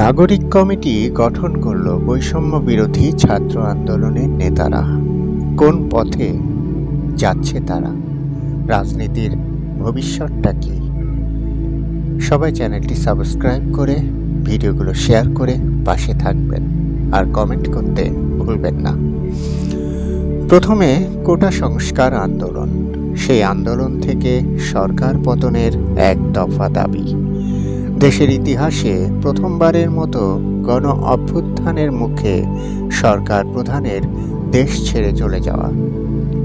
নাগরিক কমিটি গঠন করল বৈষম্য বিরোধী ছাত্র আন্দোলনের নেতারা। কোন পথে যাচ্ছে তারা? রাজনীতির ভবিষ্যৎটা কি? সবাই চ্যানেলটি সাবস্ক্রাইব করে ভিডিওগুলো শেয়ার করে পাশে থাকবেন আর কমেন্ট করতে ভুলবেন না। প্রথমে কোটা সংস্কার আন্দোলন। সেই আন্দোলন থেকে সরকার পতনের এক দফা দাবি। দেশের ইতিহাসে প্রথমবারের মতো গণ অভ্যুত্থানের মুখে সরকার প্রধানের দেশ ছেড়ে চলে যাওয়া।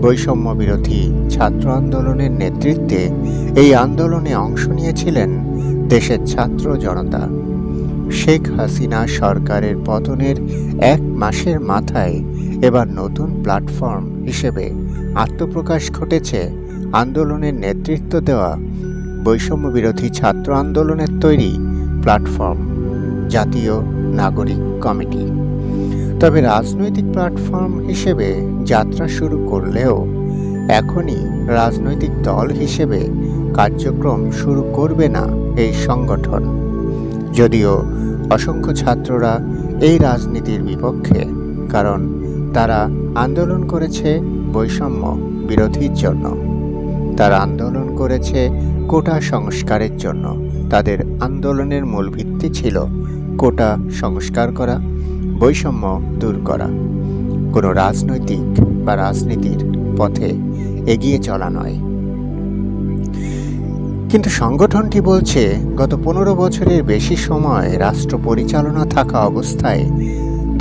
বৈষম্য বিরোধী ছাত্র আন্দোলনের নেতৃত্বে এই আন্দোলনে অংশ নিয়েছিলেন দেশের ছাত্র জনতা। শেখ হাসিনা সরকারের পতনের এক মাসের মাথায় এবার নতুন প্ল্যাটফর্ম হিসেবে আত্মপ্রকাশ ঘটেছে আন্দোলনের নেতৃত্ব দেওয়া বৈষম্য বিরোধী ছাত্র আন্দোলনের তৈরি প্ল্যাটফর্ম জাতীয় নাগরিক কমিটি। তবে রাজনৈতিক প্ল্যাটফর্ম হিসেবে যাত্রা শুরু করলেও এখনই রাজনৈতিক দল হিসেবে কার্যক্রম শুরু করবে না এই সংগঠন। যদিও অসংখ্য ছাত্ররা এই রাজনীতির বিপক্ষে, কারণ তারা আন্দোলন করেছে বৈষম্য বিরোধীর জন্য। তারা আন্দোলন করেছে কোটা সংস্কারের জন্য। তাদের আন্দোলনের মূল ভিত্তি ছিল কোটা সংস্কার করা, বৈষম্য দূর করা, কোনো রাজনৈতিক বা রাজনীতির পথে এগিয়ে চলা নয়। কিন্তু সংগঠনটি বলছে গত 15 বছরের বেশি সময় রাষ্ট্র পরিচালনা থাকা অবস্থায়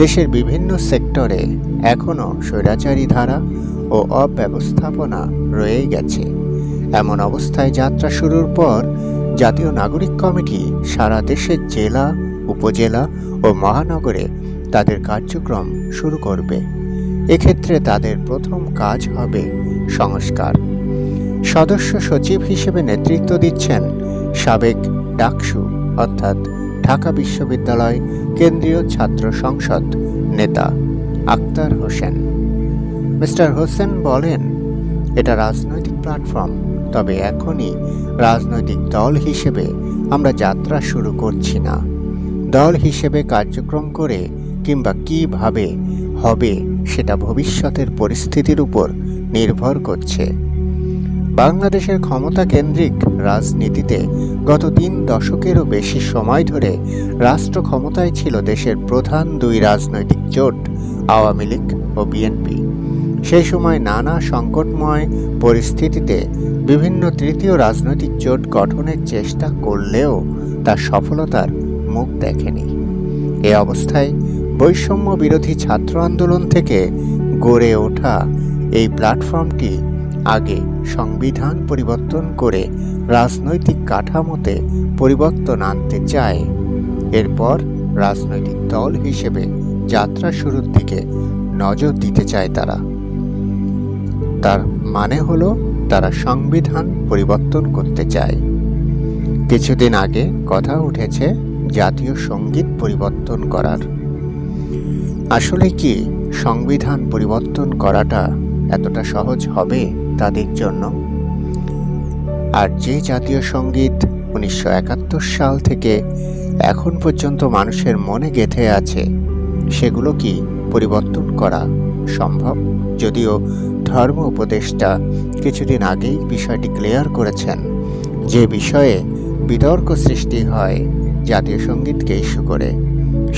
দেশের বিভিন্ন সেক্টরে এখনও স্বৈরাচারী ধারা ও অব্যবস্থাপনা রয়েই গেছে। এমন অবস্থায় যাত্রা শুরুর পর জাতীয় নাগরিক কমিটি সারা দেশের জেলা, উপজেলা ও মহানগরে তাদের কার্যক্রম শুরু করবে। এক্ষেত্রে তাদের প্রথম কাজ হবে সংস্কার। সদস্য সচিব হিসেবে নেতৃত্ব দিচ্ছেন সাবেক ডাকসু অর্থাৎ ঢাকা বিশ্ববিদ্যালয় কেন্দ্রীয় ছাত্র সংসদ নেতা আক্তার হোসেন। মিস্টার হোসেন বলেন, এটা রাজনৈতিক প্ল্যাটফর্ম, তবে এখনই রাজনৈতিক দল হিসেবে আমরা যাত্রা শুরু করছি না। দল হিসেবে কার্যক্রম করে কিংবা কিভাবে হবে সেটা ভবিষ্যতের পরিস্থিতির উপর নির্ভর করছে। বাংলাদেশের ক্ষমতা কেন্দ্রিক রাজনীতিতে গত 3 দশকেরও বেশি সময় ধরে রাষ্ট্র ক্ষমতায় ছিল দেশের প্রধান 2 রাজনৈতিক জোট, আওয়ামী লীগ ও বিএনপি। সেই সময় নানা সংকটময় পরিস্থিতিতে বিভিন্ন তৃতীয় রাজনৈতিক জোট গঠনের চেষ্টা করলেও তার সফলতার মুখ দেখেনি। এ অবস্থায় বৈষম্য বিরোধী ছাত্র আন্দোলন থেকে গড়ে ওঠা এই প্ল্যাটফর্মটি আগে সংবিধান পরিবর্তন করে রাজনৈতিক কাঠামোতে পরিবর্তন আনতে চায়। এরপর রাজনৈতিক দল হিসেবে যাত্রা শুরুর দিকে নজর দিতে চায় তারা। তার মানে হলো তারা সংবিধান পরিবর্তন করতে চায়। কিছুদিন আগে কথা উঠেছে জাতীয় সঙ্গীত পরিবর্তন করার। আসলে কি সংবিধান পরিবর্তন করাটা এতটা সহজ হবে তাদের জন্য? আর যে জাতীয় সঙ্গীত 1971 সাল থেকে এখন পর্যন্ত মানুষের মনে গেঁথে আছে, সেগুলো কি পরিবর্তন করা সম্ভব? যদিও ধর্ম উপদেষ্টা কিছুদিন আগেই বিষয়টি ক্লিয়ার করেছেন, যে বিষয়ে বিতর্ক সৃষ্টি হয় জাতীয় সঙ্গীতকে ইস্যু করে,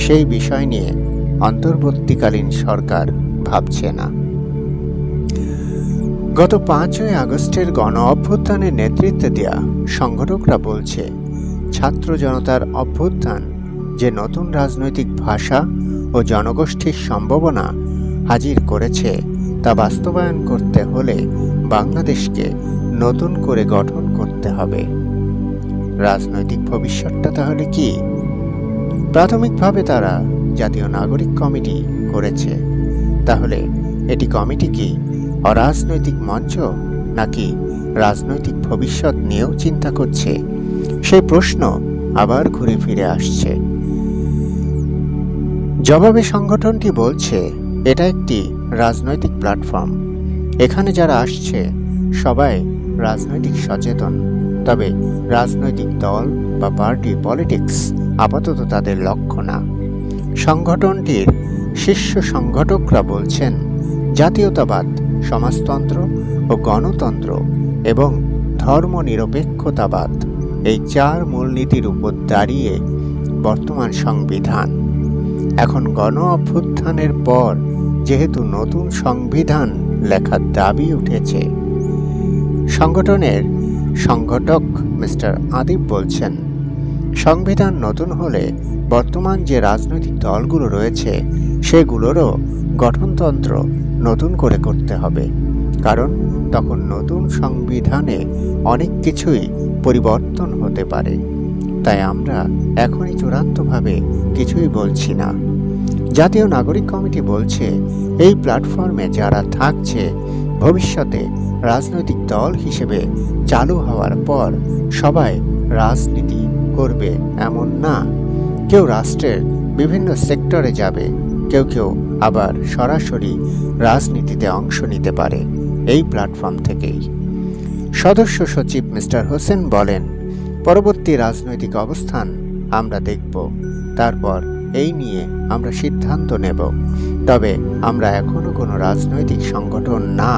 সেই বিষয় নিয়ে অন্তর্বর্তীকালীন সরকার ভাবছে না। গত 5ই আগস্টের গণ অভ্যুত্থানের নেতৃত্বে দেয়া সংগঠকরা বলছে, ছাত্র জনতার অভ্যুত্থান যে নতুন রাজনৈতিক ভাষা ও জনগোষ্ঠীর সম্ভাবনা হাজির করেছে, তা বাস্তবায়ন করতে হলে বাংলাদেশকে নতুন করে গঠন করতে হবে। রাজনৈতিক ভবিষ্যৎটা তাহলে কি? প্রাথমিকভাবে তারা জাতীয় নাগরিক কমিটি করেছে। তাহলে এটি কমিটি কি অরাজনৈতিক মঞ্চ, নাকি রাজনৈতিক ভবিষ্যৎ নিয়েও চিন্তা করছে? সেই প্রশ্ন আবার ঘুরে ফিরে আসছে। জবাবে সংগঠনটি বলছে, এটা একটি রাজনৈতিক প্ল্যাটফর্ম। এখানে যারা আসছে সবাই রাজনৈতিক সচেতন, তবে রাজনৈতিক দল বা পার্টি পলিটিক্স আপাতত তাদের লক্ষ্য না। সংগঠনটির শীর্ষ সংগঠকরা বলছেন, জাতীয়তাবাদ, সমাজতন্ত্র ও গণতন্ত্র এবং ধর্মনিরপেক্ষতাবাদ এই 4 মূলনীতির উপর দাঁড়িয়ে বর্তমান সংবিধান। এখন গণ অভ্যুত্থানের পর যেহেতু নতুন সংবিধান লেখার দাবি উঠেছে, সংগঠনের সংগঠক মিস্টার আদিব বলছেন, সংবিধান নতুন হলে বর্তমান যে রাজনৈতিক দলগুলো রয়েছে সেগুলোরও গঠনতন্ত্র নতুন করে করতে হবে, কারণ তখন নতুন সংবিধানে অনেক কিছুই পরিবর্তন হতে পারে। তাই আমরা এখনই চূড়ান্তভাবে কিছুই বলছি না। জাতীয় নাগরিক কমিটি বলছে, এই প্ল্যাটফর্মে যারা থাকছে ভবিষ্যতে রাজনৈতিক দল হিসেবে চালু হওয়ার পর সবাই রাজনীতি করবে এমন না। কেউ রাষ্ট্রের বিভিন্ন সেক্টরে যাবে, কেউ কেউ আবার সরাসরি রাজনীতিতে অংশ নিতে পারে এই প্ল্যাটফর্ম থেকেই। সদস্য সচিব মিস্টার হোসেন বলেন, পরবর্তী রাজনৈতিক অবস্থান আমরা দেখব, তারপর এই নিয়ে আমরা সিদ্ধান্ত নেব। তবে আমরা এখনো কোনো রাজনৈতিক সংগঠন না,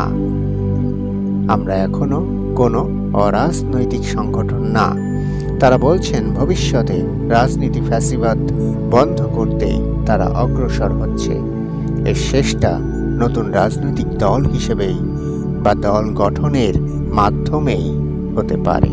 আমরা এখনো কোনো অরাজনৈতিক সংগঠন না। তারা বলছেন, ভবিষ্যতে রাজনীতি ফ্যাসিবাদ বন্ধ করতেই তারা অগ্রসর হচ্ছে। এর শেষটা নতুন রাজনৈতিক দল হিসেবেই বা দল গঠনের মাধ্যমেই হতে পারে।